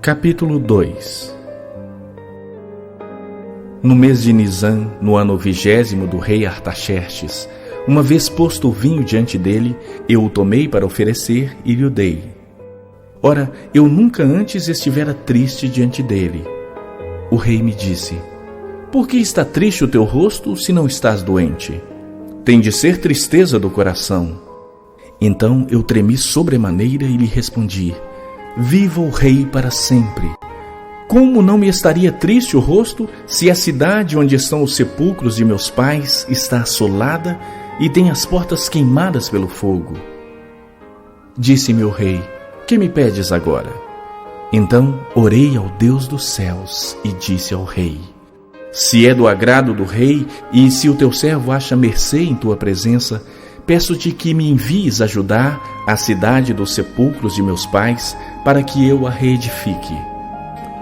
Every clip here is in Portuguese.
Capítulo 2. No mês de Nisã, no ano 20º do rei Artaxerxes, uma vez posto o vinho diante dele, eu o tomei para oferecer e lhe o dei. Ora, eu nunca antes estivera triste diante dele. O rei me disse: por que está triste o teu rosto, se não estás doente? Tem de ser tristeza do coração. Então eu tremi sobremaneira e lhe respondi: viva o rei para sempre! Como não me estaria triste o rosto, se a cidade onde estão os sepulcros de meus pais está assolada e tem as portas queimadas pelo fogo? Disse-me o rei: que me pedes agora? Então orei ao Deus dos céus e disse ao rei: se é do agrado do rei e se o teu servo acha mercê em tua presença, peço-te que me envies ajudar a cidade dos sepulcros de meus pais, para que eu a reedifique.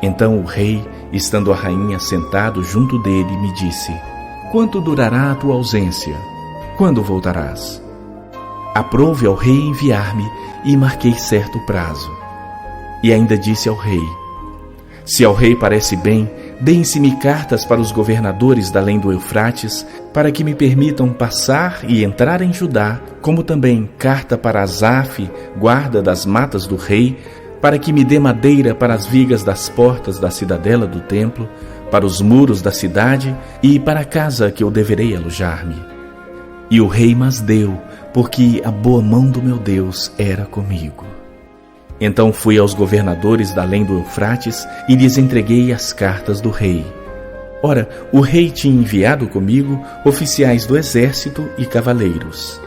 Então o rei, estando a rainha sentado junto dele, me disse: quanto durará a tua ausência? Quando voltarás? Aprouve ao rei enviar-me, e marquei certo prazo. E ainda disse ao rei: se ao rei parece bem, deem-se-me cartas para os governadores da além do Eufrates, para que me permitam passar e entrar em Judá, como também carta para Asaf, guarda das matas do rei, para que me dê madeira para as vigas das portas da cidadela do templo, para os muros da cidade e para a casa que eu deverei alojar-me. E o rei mas deu, porque a boa mão do meu Deus era comigo. Então fui aos governadores da além do Eufrates e lhes entreguei as cartas do rei. Ora, o rei tinha enviado comigo oficiais do exército e cavaleiros.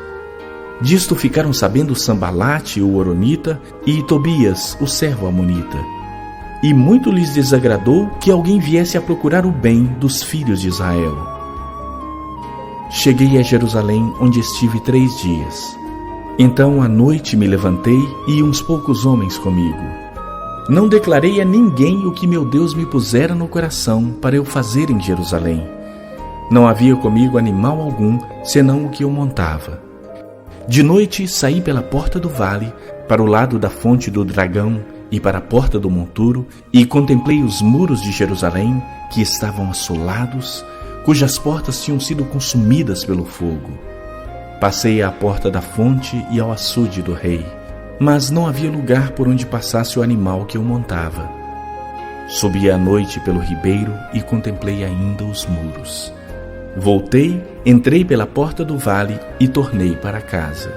Disto ficaram sabendo Sambalate, o horonita, e Tobias, o servo amonita. E muito lhes desagradou que alguém viesse a procurar o bem dos filhos de Israel. Cheguei a Jerusalém, onde estive 3 dias. Então à noite me levantei e uns poucos homens comigo. Não declarei a ninguém o que meu Deus me pusera no coração para eu fazer em Jerusalém. Não havia comigo animal algum, senão o que eu montava. De noite saí pela porta do vale, para o lado da fonte do dragão e para a porta do monturo, e contemplei os muros de Jerusalém, que estavam assolados, cujas portas tinham sido consumidas pelo fogo. Passei à porta da fonte e ao açude do rei, mas não havia lugar por onde passasse o animal que eu montava. Subi à noite pelo ribeiro e contemplei ainda os muros. Voltei, entrei pela porta do vale e tornei para casa.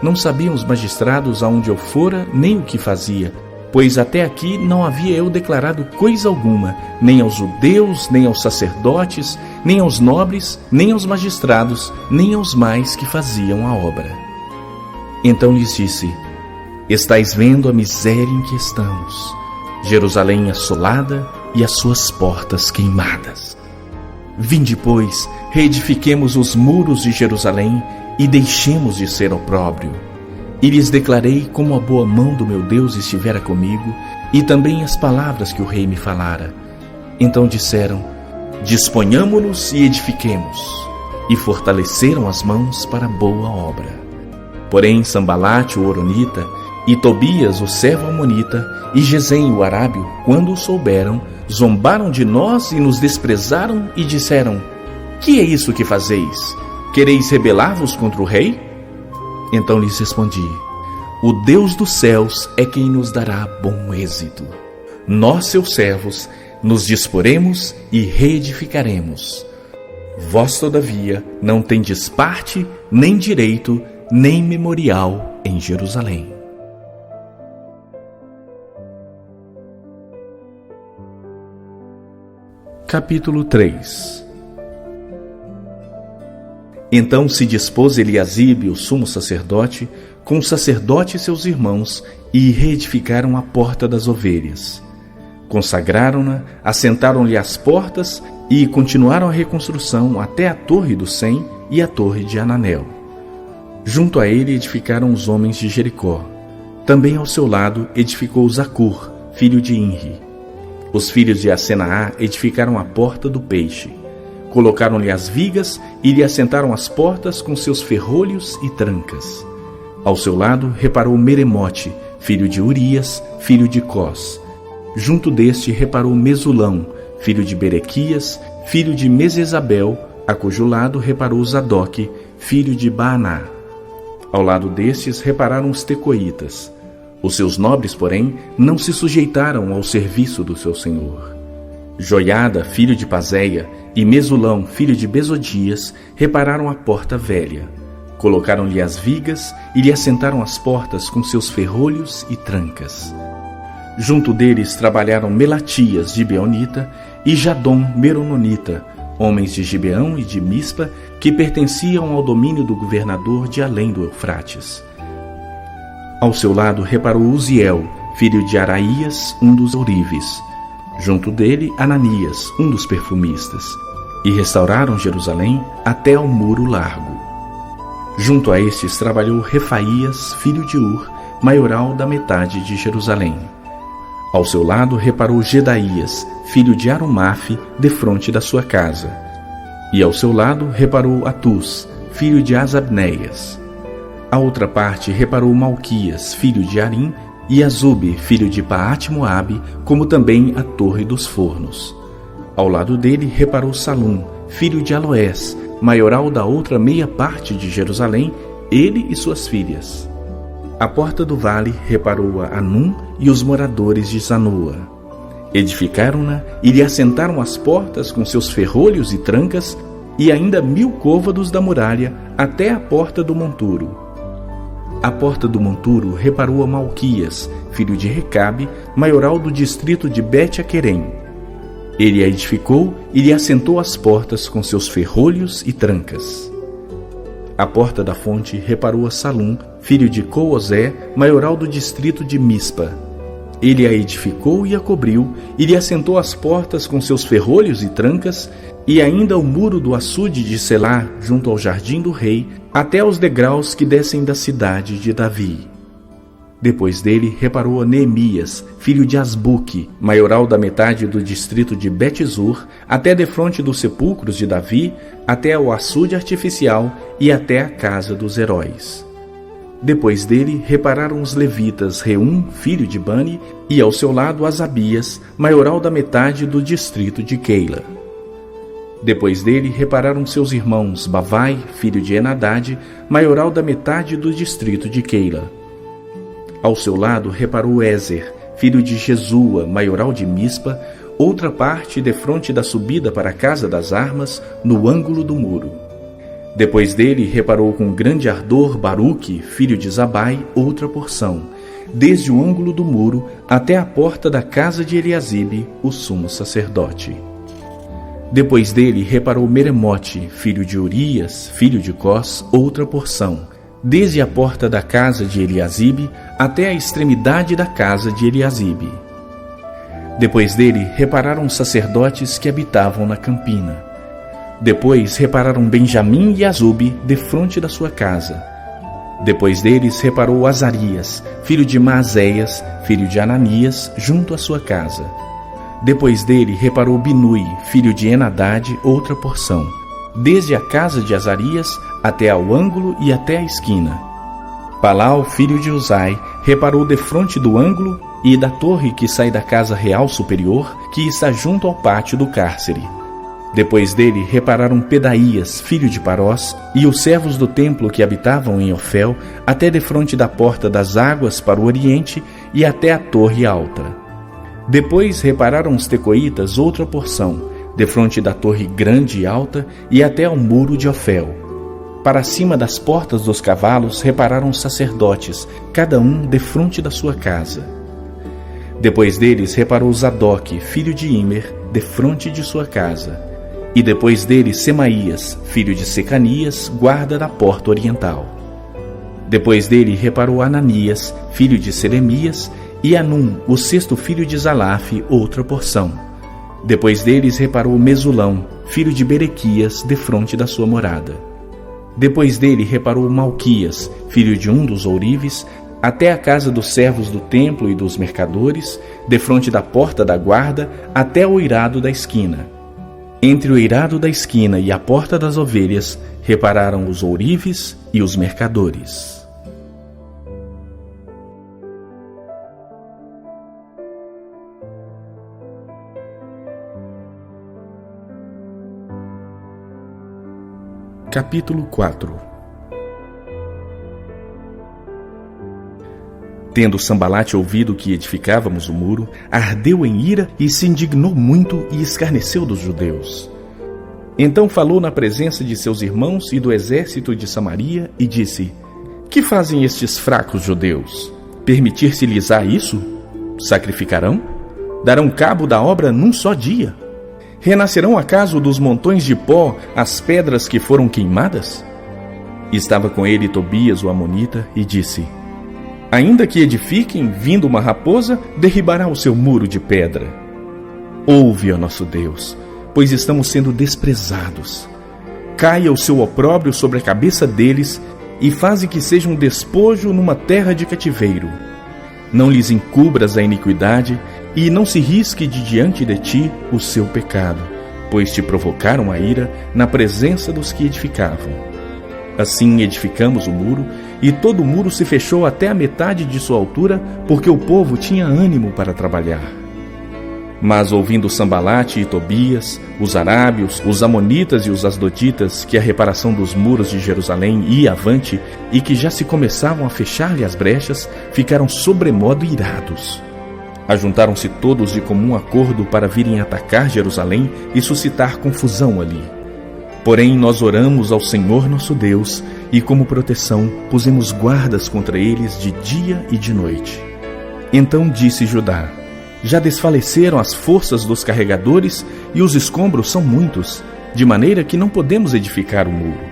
Não sabiam os magistrados aonde eu fora nem o que fazia, pois até aqui não havia eu declarado coisa alguma, nem aos judeus, nem aos sacerdotes, nem aos nobres, nem aos magistrados, nem aos mais que faziam a obra. Então lhes disse: estais vendo a miséria em que estamos, Jerusalém assolada e as suas portas queimadas. Vinde, pois, reedifiquemos os muros de Jerusalém e deixemos de ser opróbrio. E lhes declarei como a boa mão do meu Deus estivera comigo, e também as palavras que o rei me falara. Então disseram: disponhamo-nos e edifiquemos. E fortaleceram as mãos para a boa obra. Porém Sambalate, o horonita, e Tobias, o servo amonita, e Gesem, o arábio, quando o souberam, zombaram de nós e nos desprezaram e disseram: que é isso que fazeis? Quereis rebelar-vos contra o rei? Então lhes respondi: o Deus dos céus é quem nos dará bom êxito. Nós, seus servos, nos disporemos e reedificaremos. Vós, todavia, não tendes parte, nem direito, nem memorial em Jerusalém. Capítulo 3. Então se dispôs Eliasibe, o sumo sacerdote, com o sacerdote e seus irmãos, e reedificaram a porta das ovelhas. Consagraram-na, assentaram-lhe as portas e continuaram a reconstrução até a torre do Sem e a torre de Ananel. Junto a ele edificaram os homens de Jericó. Também ao seu lado edificou Zacur, filho de Inri. Os filhos de Asenaá edificaram a porta do peixe. Colocaram-lhe as vigas e lhe assentaram as portas com seus ferrolhos e trancas. Ao seu lado reparou Meremote, filho de Urias, filho de Cós. Junto deste reparou Mesulão, filho de Berequias, filho de Mesesabel, a cujo lado reparou Zadoque, filho de Baaná. Ao lado destes repararam os tecoítas. Os seus nobres, porém, não se sujeitaram ao serviço do seu senhor. Joiada, filho de Pazéia, e Mesulão, filho de Besodias, repararam a porta velha. Colocaram-lhe as vigas e lhe assentaram as portas com seus ferrolhos e trancas. Junto deles trabalharam Melatias, gibeonita, e Jadom, merononita, homens de Gibeão e de Mispa, que pertenciam ao domínio do governador de além do Eufrates. Ao seu lado reparou Uziel, filho de Araías, um dos ourives. Junto dele, Ananias, um dos perfumistas. E restauraram Jerusalém até ao muro largo. Junto a estes trabalhou Refaías, filho de Ur, maioral da metade de Jerusalém. Ao seu lado reparou Gedaías, filho de Arumafe, defronte da sua casa. E ao seu lado reparou Atus, filho de Asabneias. A outra parte reparou Malquias, filho de Arim, e Azube, filho de Paate-Moabe, como também a Torre dos Fornos. Ao lado dele reparou Salum, filho de Aloés, maioral da outra meia parte de Jerusalém, ele e suas filhas. A porta do vale reparou a Anum e os moradores de Zanoa. Edificaram-na e lhe assentaram as portas com seus ferrolhos e trancas, e ainda 1000 côvados da muralha até a porta do monturo. A porta do monturo reparou a Malquias, filho de Recabe, maioral do distrito de Bet-Aquerem. Ele a edificou e lhe assentou as portas com seus ferrolhos e trancas. A porta da fonte reparou a Salum, filho de Coozé, maioral do distrito de Mispa. Ele a edificou e a cobriu, e lhe assentou as portas com seus ferrolhos e trancas, e ainda o muro do açude de Selá, junto ao jardim do rei, até aos degraus que descem da cidade de Davi. Depois dele reparou a Neemias, filho de Asbuque, maioral da metade do distrito de Bet-Zur, até defronte dos sepulcros de Davi, até ao açude artificial e até a casa dos heróis. Depois dele repararam os levitas Reum, filho de Bani, e ao seu lado Asabias, maioral da metade do distrito de Keila. Depois dele repararam seus irmãos Bavai, filho de Enadade, maioral da metade do distrito de Keila. Ao seu lado reparou Ézer, filho de Jesua, maioral de Mispa, outra parte defronte da subida para a casa das armas, no ângulo do muro. Depois dele reparou com grande ardor Baruque, filho de Zabai, outra porção, desde o ângulo do muro até a porta da casa de Eliasibe, o sumo sacerdote. Depois dele reparou Meremote, filho de Urias, filho de Cós, outra porção, desde a porta da casa de Eliasibe até a extremidade da casa de Eliasibe. Depois dele repararam os sacerdotes que habitavam na campina. Depois repararam Benjamim e Azube defronte da sua casa. Depois deles reparou Azarias, filho de Maazéias, filho de Ananias, junto à sua casa. Depois dele reparou Binui, filho de Enadade, outra porção, desde a casa de Azarias até ao ângulo e até a esquina. Palau, filho de Uzai, reparou defronte do ângulo e da torre que sai da casa real superior, que está junto ao pátio do cárcere. Depois dele repararam Pedaías, filho de Parós, e os servos do templo que habitavam em Ofel, até defronte da porta das águas para o oriente e até a torre alta. Depois repararam os tecoítas outra porção, defronte da torre grande e alta e até ao muro de Ofel. Para cima das portas dos cavalos repararam os sacerdotes, cada um defronte da sua casa. Depois deles reparou Zadoque, filho de Imer, defronte de sua casa. E depois dele Semaías, filho de Secanias, guarda da porta oriental. Depois dele reparou Ananias, filho de Selemias, e Anum, o sexto filho de Zalafe, outra porção. Depois deles reparou Mesulão, filho de Berequias, defronte da sua morada. Depois dele reparou Malquias, filho de um dos ourives, até a casa dos servos do templo e dos mercadores, defronte da porta da guarda, até o eirado da esquina. Entre o eirado da esquina e a porta das ovelhas, repararam os ourives e os mercadores. Capítulo 4. Tendo Sambalate ouvido que edificávamos o muro, ardeu em ira e se indignou muito e escarneceu dos judeus. Então falou na presença de seus irmãos e do exército de Samaria e disse: Que fazem estes fracos judeus? Permitir-se-lhes-á isso? Sacrificarão? Darão cabo da obra num só dia? Renascerão acaso dos montões de pó as pedras que foram queimadas? Estava com ele Tobias o amonita e disse: Ainda que edifiquem, vindo uma raposa, derribará o seu muro de pedra. Ouve, ó nosso Deus, pois estamos sendo desprezados. Caia o seu opróbrio sobre a cabeça deles e faze que seja um despojo numa terra de cativeiro. Não lhes encubras a iniquidade e não se risque de diante de ti o seu pecado, pois te provocaram a ira na presença dos que edificavam. Assim edificamos o muro, e todo o muro se fechou até a metade de sua altura, porque o povo tinha ânimo para trabalhar. Mas ouvindo Sambalate e Tobias, os arábios, os amonitas e os asdoditas, que a reparação dos muros de Jerusalém ia avante, e que já se começavam a fechar-lhe as brechas, ficaram sobremodo irados. Ajuntaram-se todos de comum acordo para virem atacar Jerusalém e suscitar confusão ali. Porém, nós oramos ao Senhor nosso Deus, e como proteção pusemos guardas contra eles de dia e de noite. Então disse Judá: Já desfaleceram as forças dos carregadores, e os escombros são muitos, de maneira que não podemos edificar o muro.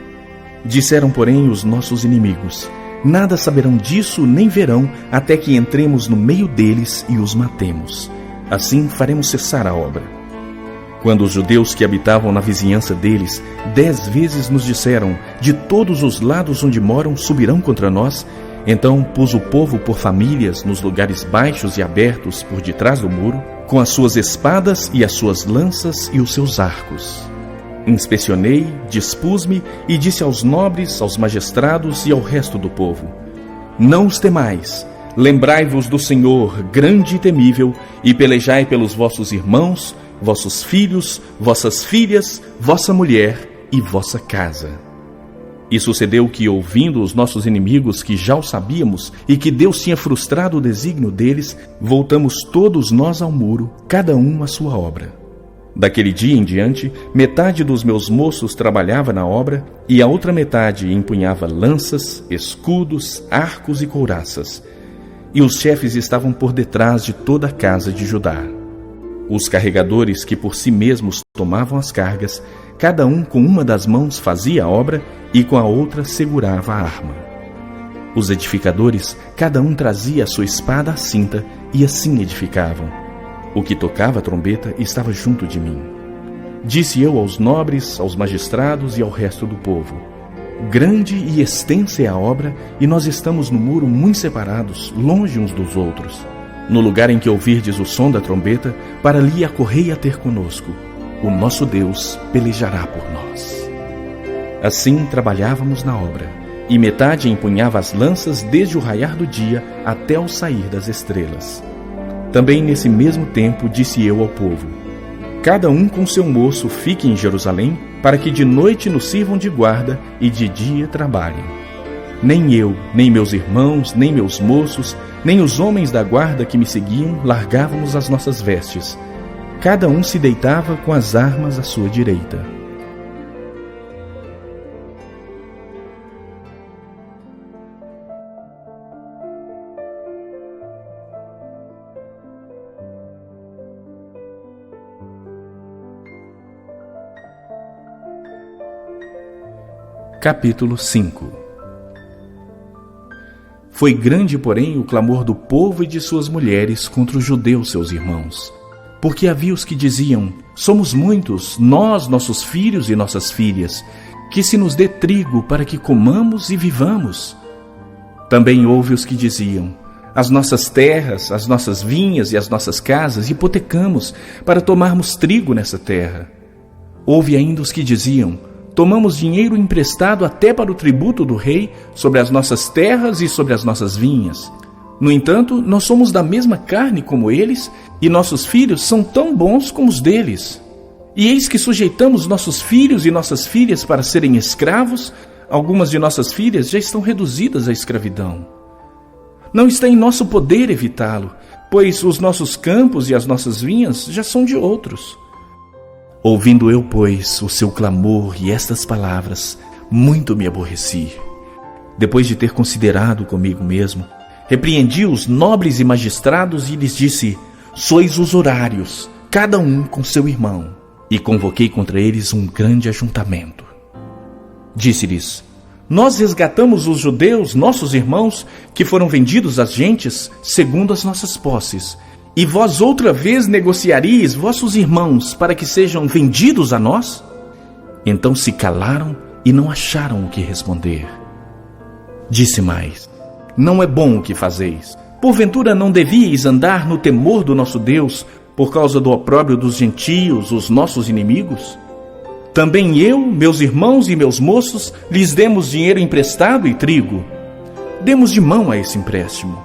Disseram, porém, os nossos inimigos: Nada saberão disso, nem verão, até que entremos no meio deles e os matemos. Assim faremos cessar a obra. Quando os judeus que habitavam na vizinhança deles 10 vezes nos disseram: De todos os lados onde moram subirão contra nós, então pus o povo por famílias nos lugares baixos e abertos por detrás do muro, com as suas espadas e as suas lanças e os seus arcos. Inspecionei, dispus-me e disse aos nobres, aos magistrados e ao resto do povo: Não os temais, lembrai-vos do Senhor, grande e temível, e pelejai pelos vossos irmãos, vossos filhos, vossas filhas, vossa mulher e vossa casa. E sucedeu que, ouvindo os nossos inimigos, que já o sabíamos, e que Deus tinha frustrado o desígnio deles, voltamos todos nós ao muro, cada um à sua obra. Daquele dia em diante, metade dos meus moços trabalhava na obra, e a outra metade empunhava lanças, escudos, arcos e couraças. E os chefes estavam por detrás de toda a casa de Judá. Os carregadores que por si mesmos tomavam as cargas, cada um com uma das mãos fazia a obra e com a outra segurava a arma. Os edificadores, cada um trazia a sua espada à cinta e assim edificavam. O que tocava a trombeta estava junto de mim. Disse eu aos nobres, aos magistrados e ao resto do povo: Grande e extensa é a obra, e nós estamos no muro muito separados, longe uns dos outros. No lugar em que ouvirdes o som da trombeta, para ali acorrei a ter conosco. O nosso Deus pelejará por nós. Assim trabalhávamos na obra, e metade empunhava as lanças desde o raiar do dia até o sair das estrelas. Também nesse mesmo tempo disse eu ao povo: Cada um com seu moço fique em Jerusalém, para que de noite nos sirvam de guarda e de dia trabalhem. Nem eu, nem meus irmãos, nem meus moços, nem os homens da guarda que me seguiam largávamos as nossas vestes. Cada um se deitava com as armas à sua direita. Capítulo 5. Foi grande, porém, o clamor do povo e de suas mulheres contra os judeus, seus irmãos. Porque havia os que diziam: Somos muitos, nós, nossos filhos e nossas filhas, que se nos dê trigo para que comamos e vivamos. Também houve os que diziam: As nossas terras, as nossas vinhas e as nossas casas hipotecamos para tomarmos trigo nessa terra. Houve ainda os que diziam: Tomamos dinheiro emprestado até para o tributo do rei sobre as nossas terras e sobre as nossas vinhas. No entanto, nós somos da mesma carne como eles, e nossos filhos são tão bons como os deles. E eis que sujeitamos nossos filhos e nossas filhas para serem escravos. Algumas de nossas filhas já estão reduzidas à escravidão. Não está em nosso poder evitá-lo, pois os nossos campos e as nossas vinhas já são de outros. Ouvindo eu, pois, o seu clamor e estas palavras, muito me aborreci. Depois de ter considerado comigo mesmo, repreendi os nobres e magistrados e lhes disse: sois usurários, cada um com seu irmão. E convoquei contra eles um grande ajuntamento. Disse-lhes: nós resgatamos os judeus, nossos irmãos, que foram vendidos às gentes, segundo as nossas posses. E vós outra vez negociaríeis vossos irmãos para que sejam vendidos a nós? Então se calaram e não acharam o que responder. Disse mais: não é bom o que fazeis. Porventura não devíeis andar no temor do nosso Deus, por causa do opróbrio dos gentios, os nossos inimigos? Também eu, meus irmãos e meus moços, lhes demos dinheiro emprestado e trigo. Demos de mão a esse empréstimo.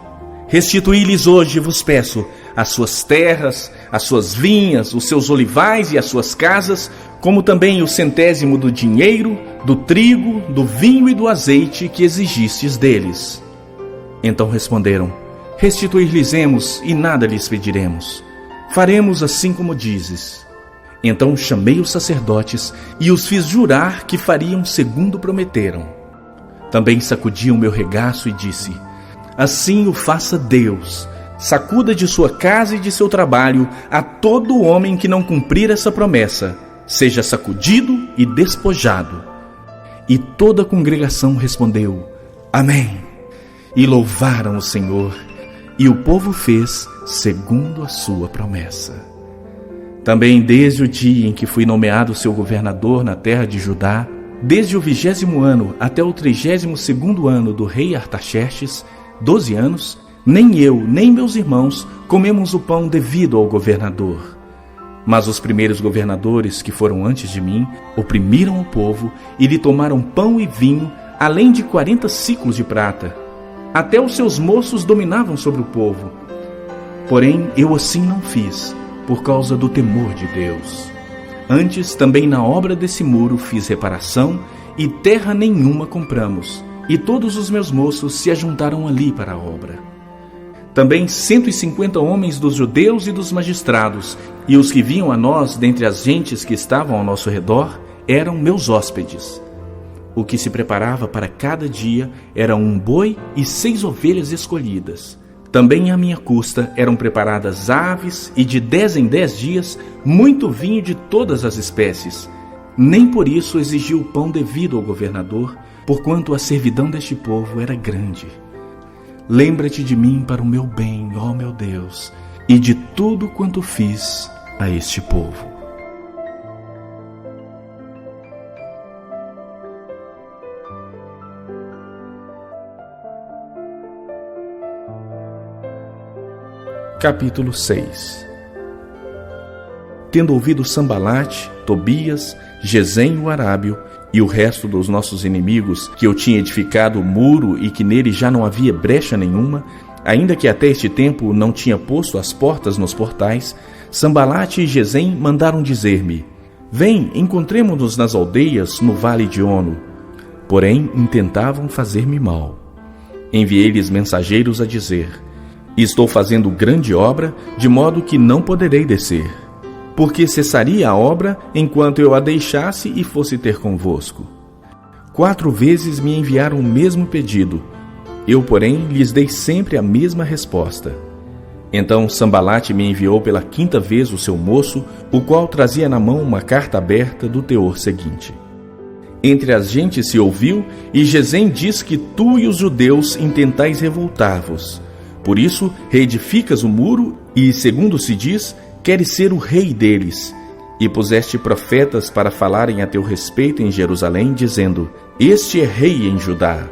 Restituí-lhes hoje, vos peço, as suas terras, as suas vinhas, os seus olivais e as suas casas, como também o 100º do dinheiro, do trigo, do vinho e do azeite que exigistes deles. Então responderam: restituir-lhes-emos e nada lhes pediremos. Faremos assim como dizes. Então chamei os sacerdotes e os fiz jurar que fariam segundo prometeram. Também sacudi o meu regaço e disse: assim o faça Deus. Sacuda de sua casa e de seu trabalho a todo homem que não cumprir essa promessa, seja sacudido e despojado. E toda a congregação respondeu: amém. E louvaram o Senhor, e o povo fez segundo a sua promessa. Também desde o dia em que fui nomeado seu governador na terra de Judá, desde o 20º ano até o 32º ano do rei Artaxerxes, 12 anos, nem eu, nem meus irmãos comemos o pão devido ao governador. Mas os primeiros governadores que foram antes de mim oprimiram o povo e lhe tomaram pão e vinho, além de 40 siclos de prata. Até os seus moços dominavam sobre o povo. Porém, eu assim não fiz, por causa do temor de Deus. Antes, também na obra desse muro fiz reparação, e terra nenhuma compramos, e todos os meus moços se ajuntaram ali para a obra. Também 150 homens dos judeus e dos magistrados, e os que vinham a nós dentre as gentes que estavam ao nosso redor, eram meus hóspedes. O que se preparava para cada dia era um boi e 6 ovelhas escolhidas. Também à minha custa eram preparadas aves e de 10 em 10 dias muito vinho de todas as espécies. Nem por isso exigi o pão devido ao governador, porquanto a servidão deste povo era grande. Lembra-te de mim para o meu bem, ó meu Deus, e de tudo quanto fiz a este povo. Capítulo 6. Tendo ouvido Sambalate, Tobias, Gesem o Arábio e o resto dos nossos inimigos, que eu tinha edificado o muro e que nele já não havia brecha nenhuma, ainda que até este tempo não tinha posto as portas nos portais, Sambalate e Gesem mandaram dizer-me: vem, encontremo-nos nas aldeias no vale de Ono. Porém, intentavam fazer-me mal. Enviei-lhes mensageiros a dizer: estou fazendo grande obra, de modo que não poderei descer, porque cessaria a obra enquanto eu a deixasse e fosse ter convosco. 4 vezes me enviaram o mesmo pedido. Eu, porém, lhes dei sempre a mesma resposta. Então Sambalate me enviou pela 5ª vez o seu moço, o qual trazia na mão uma carta aberta do teor seguinte: entre as gentes se ouviu, e Gesem diz que tu e os judeus intentais revoltar-vos. Por isso, reedificas o muro e, segundo se diz, queres ser o rei deles. E puseste profetas para falarem a teu respeito em Jerusalém, dizendo: este é rei em Judá.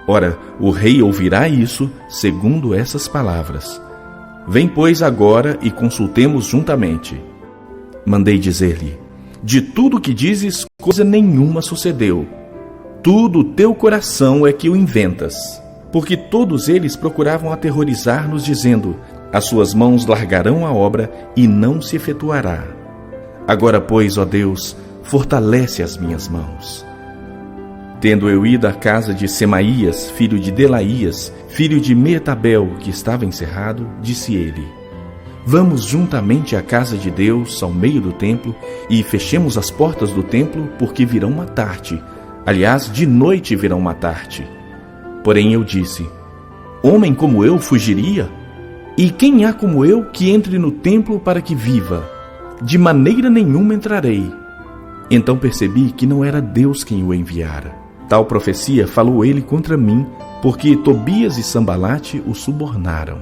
Ora, o rei ouvirá isso, segundo essas palavras. Vem, pois, agora e consultemos juntamente. Mandei dizer-lhe: de tudo que dizes, coisa nenhuma sucedeu. Tudo o teu coração é que o inventas. Porque todos eles procuravam aterrorizar-nos, dizendo: as suas mãos largarão a obra e não se efetuará. Agora, pois, ó Deus, fortalece as minhas mãos. Tendo eu ido à casa de Semaías, filho de Delaías, filho de Mehetabel, que estava encerrado, disse ele: Vamos juntamente à casa de Deus, ao meio do templo, e fechemos as portas do templo, porque virão matar-te. Aliás, de noite virão matar-te. Porém eu disse: Homem como eu fugiria? E quem há como eu que entre no templo para que viva? De maneira nenhuma entrarei. Então percebi que não era Deus quem o enviara. Tal profecia falou ele contra mim, porque Tobias e Sambalate o subornaram.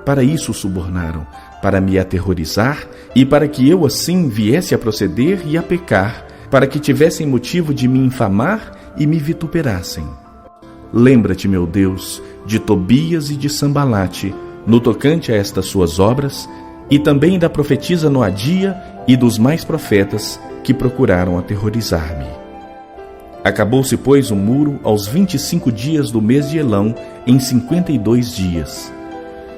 Para isso o subornaram, para me aterrorizar e para que eu assim viesse a proceder e a pecar, para que tivessem motivo de me infamar e me vituperassem. Lembra-te, meu Deus, de Tobias e de Sambalate, no tocante a estas suas obras, e também da profetisa Noadia e dos mais profetas que procuraram aterrorizar-me. Acabou-se, pois, o muro aos 25 dias do mês de Elão, em 52 dias.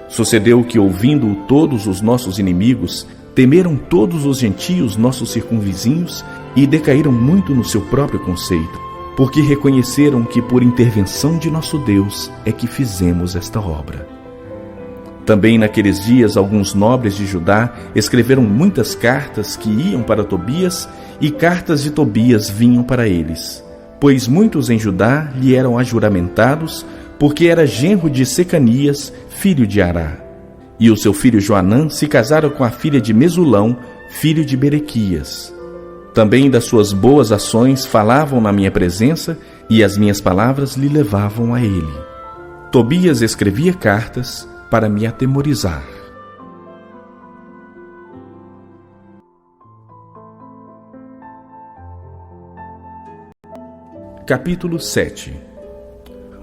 Sucedeu que, ouvindo-o todos os nossos inimigos, temeram todos os gentios nossos circunvizinhos e decaíram muito no seu próprio conceito, porque reconheceram que por intervenção de nosso Deus é que fizemos esta obra. Também naqueles dias alguns nobres de Judá escreveram muitas cartas que iam para Tobias, e cartas de Tobias vinham para eles. Pois muitos em Judá lhe eram ajuramentados, porque era genro de Secanias, filho de Ará. E o seu filho Joanã se casara com a filha de Mesulão, filho de Berequias. Também das suas boas ações falavam na minha presença, e as minhas palavras lhe levavam a ele. Tobias escrevia cartas para me atemorizar. Capítulo 7.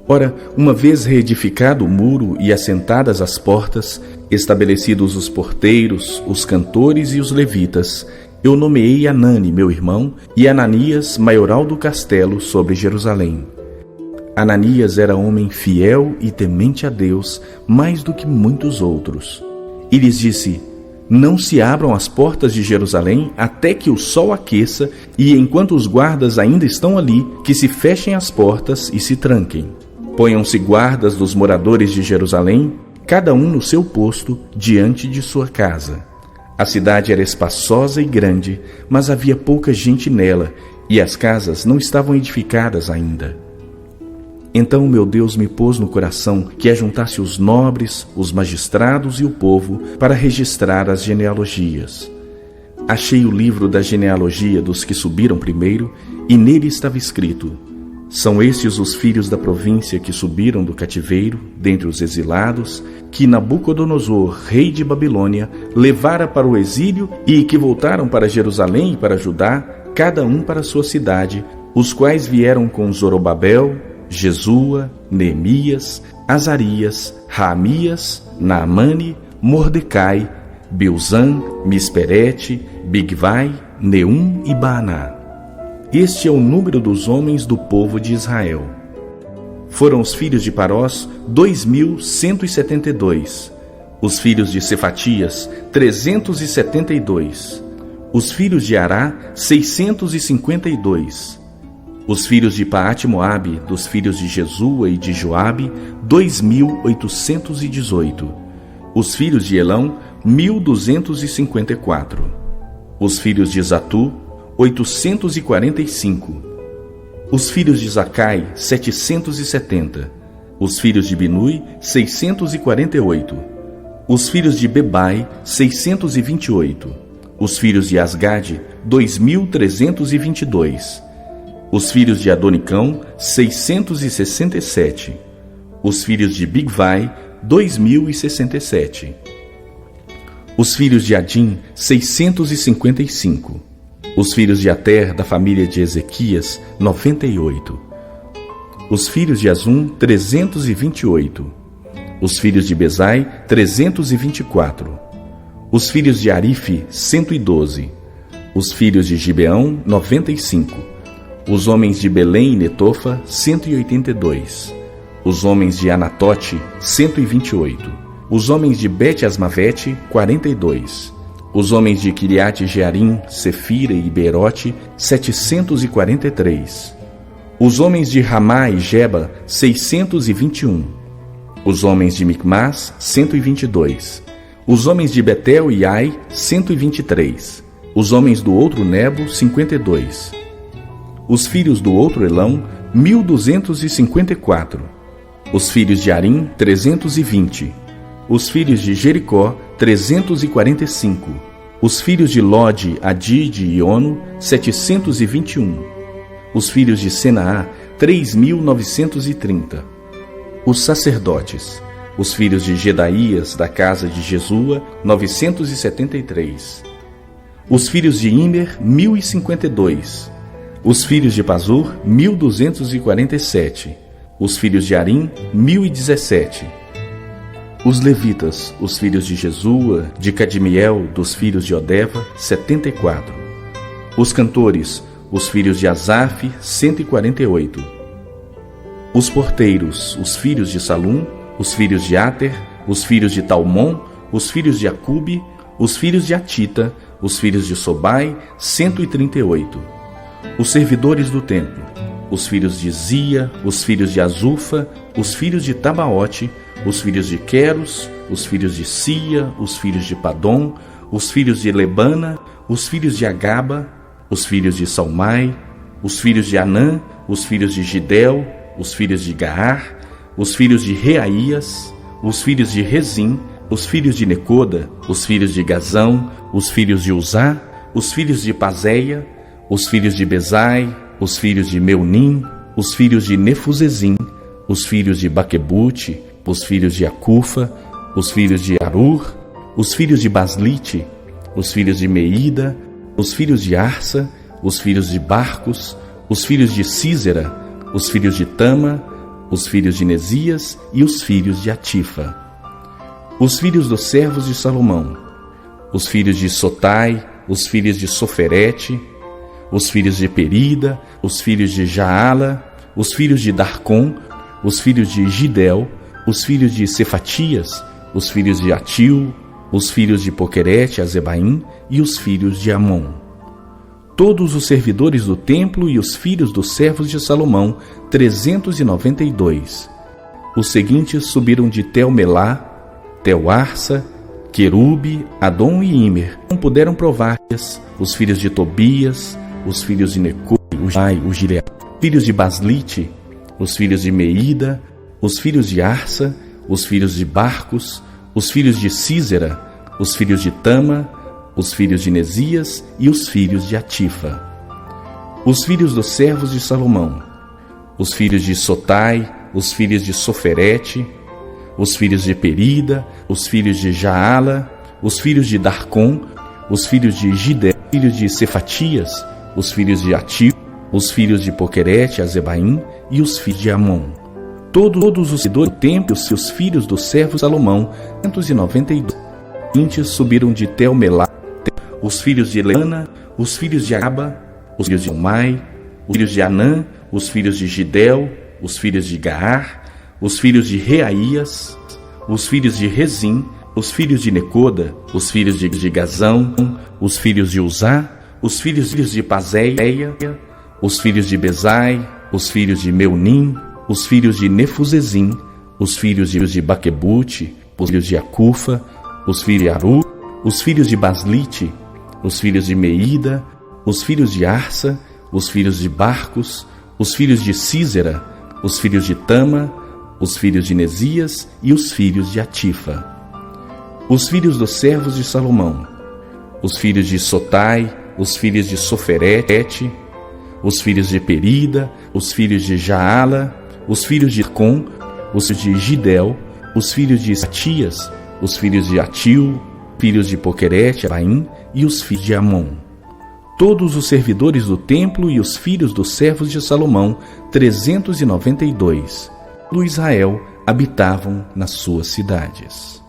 Ora, uma vez reedificado o muro e assentadas as portas, estabelecidos os porteiros, os cantores e os levitas, eu nomeei Anani, meu irmão, e Ananias, maioral do castelo, sobre Jerusalém. Ananias era homem fiel e temente a Deus, mais do que muitos outros. E lhes disse: Não se abram as portas de Jerusalém até que o sol aqueça, e enquanto os guardas ainda estão ali, que se fechem as portas e se tranquem. Ponham-se guardas dos moradores de Jerusalém, cada um no seu posto, diante de sua casa. A cidade era espaçosa e grande, mas havia pouca gente nela, e as casas não estavam edificadas ainda. Então meu Deus me pôs no coração que ajuntasse os nobres, os magistrados e o povo para registrar as genealogias. Achei o livro da genealogia dos que subiram primeiro, e nele estava escrito: São estes os filhos da província que subiram do cativeiro, dentre os exilados, que Nabucodonosor, rei de Babilônia, levara para o exílio e que voltaram para Jerusalém e para Judá, cada um para sua cidade, os quais vieram com Zorobabel, Jesua, Neemias, Azarias, Raamias, Naamane, Mordecai, Bilzan, Misperete, Bigvai, Neum e Baaná. Este é o número dos homens do povo de Israel. Foram os filhos de Parós 2.172, os filhos de Cefatias 372, os filhos de Ará 652, os filhos de Paate-Moabe, dos filhos de Jesua e de Joabe, 2.818. Os filhos de Elão, 1.254. Os filhos de Zatu, 845. Os filhos de Zacai, 770. Os filhos de Binui, 648. Os filhos de Bebai, 628. Os filhos de Asgade, 2.322. Os filhos de Adonicão, 667. Os filhos de Bigvai, 2.067. Os filhos de Adim, 655. Os filhos de Ater, da família de Ezequias, 98. Os filhos de Azum, 328. Os filhos de Bezai, 324. Os filhos de Arife, 112. Os filhos de Gibeão, 95. Os homens de Belém e Netofa, 182. Os homens de Anatote, 128. Os homens de Bet-Asmavete, 42. Os homens de Quiriate Jearim, Sefira e Beerote, 743. Os homens de Ramá e Geba, 621. Os homens de Micmas, 122. Os homens de Betel e Ai, 123. Os homens do outro Nebo, 52. Os filhos do outro Elão, 1254. Os filhos de Arim, 320. Os filhos de Jericó, 345. Os filhos de Lode, Adide e Ono, 721. Os filhos de Senaá, 3.930. Os sacerdotes. Os filhos de Gedaías, da casa de Jesua, 973. Os filhos de Imer, 1052. Os filhos de Pazur, 1247. Os filhos de Arim, 1017. Os levitas, os filhos de Jesua, de Cadmiel, dos filhos de Odeva, 74. Os cantores, os filhos de Asaf, 148. Os porteiros, os filhos de Salum, os filhos de Ater, os filhos de Talmon, os filhos de Acube, os filhos de Atita, os filhos de Sobai, 138. Os servidores do templo, os filhos de Zia, os filhos de Azufa, os filhos de Tabaote, os filhos de Queros, os filhos de Sia, os filhos de Padom, os filhos de Lebana, os filhos de Agaba, os filhos de Salmai, os filhos de Anã, os filhos de Gidel, os filhos de Gaar, os filhos de Reaías, os filhos de Rezim, os filhos de Necoda, os filhos de Gazão, os filhos de Uzá, os filhos de Pazéia, os filhos de Bezai, os filhos de Meunim, os filhos de Nefuzezim, os filhos de Baquebute, os filhos de Acufa, os filhos de Arur, os filhos de Baslite, os filhos de Meida, os filhos de Arsa, os filhos de Barcos, os filhos de Císera, os filhos de Tama, os filhos de Nesias e os filhos de Atifa. Os filhos dos servos de Salomão, os filhos de Sotai, os filhos de Soferete, os filhos de Perida, os filhos de Jaala, os filhos de Darcon, os filhos de Gidel, os filhos de Cefatias, os filhos de Atil, os filhos de Poquerete, Azebaim e os filhos de Amon. Todos os servidores do templo e os filhos dos servos de Salomão, 392. Os seguintes subiram de Tel-Melá, Tel-Arsa, Querube, Adom e Imer. Não puderam provar-lhes os filhos de Tobias, os filhos de Neco, o Jai, o Gilead, filhos de Baslite, os filhos de Meida, os filhos de Arsa, os filhos de Barcos, os filhos de Císera, os filhos de Tama, os filhos de Nesias e os filhos de Atifa. Os filhos dos servos de Salomão, os filhos de Sotai, os filhos de Soferete, os filhos de Perida, os filhos de Jaala, os filhos de Darcon, os filhos de Gidel, os filhos de Cefatias, os filhos de Atil, os filhos de Poquerete, Azebaim e os filhos de Amon. Todos os servidores do templo e os filhos do servo Salomão, 192. Subiram de Tel-Melá, os filhos de Leana, os filhos de Aba, os filhos de Omai, os filhos de Anã, os filhos de Gidel, os filhos de Gaar, os filhos de Reaías, os filhos de Rezim, os filhos de Necoda, os filhos de Gazão, os filhos de Uzá, os filhos de Pazéia, os filhos de Bezai, os filhos de Meunim, os filhos de Nefuzezim, os filhos de Baquebute, os filhos de Acufa, os filhos de Aru, os filhos de Baslite, os filhos de Meida, os filhos de Arsa, os filhos de Barcos, os filhos de Císera, os filhos de Tama, os filhos de Nesias e os filhos de Atifa. Os filhos dos servos de Salomão, os filhos de Sotai, os filhos de Soferete, os filhos de Perida, os filhos de Jaala, os filhos de Com, os filhos de Gidel, os filhos de Satias, os filhos de Atil, filhos de Poquerete, Abaim e os filhos de Amon. Todos os servidores do templo e os filhos dos servos de Salomão, 392. Do Israel habitavam nas suas cidades.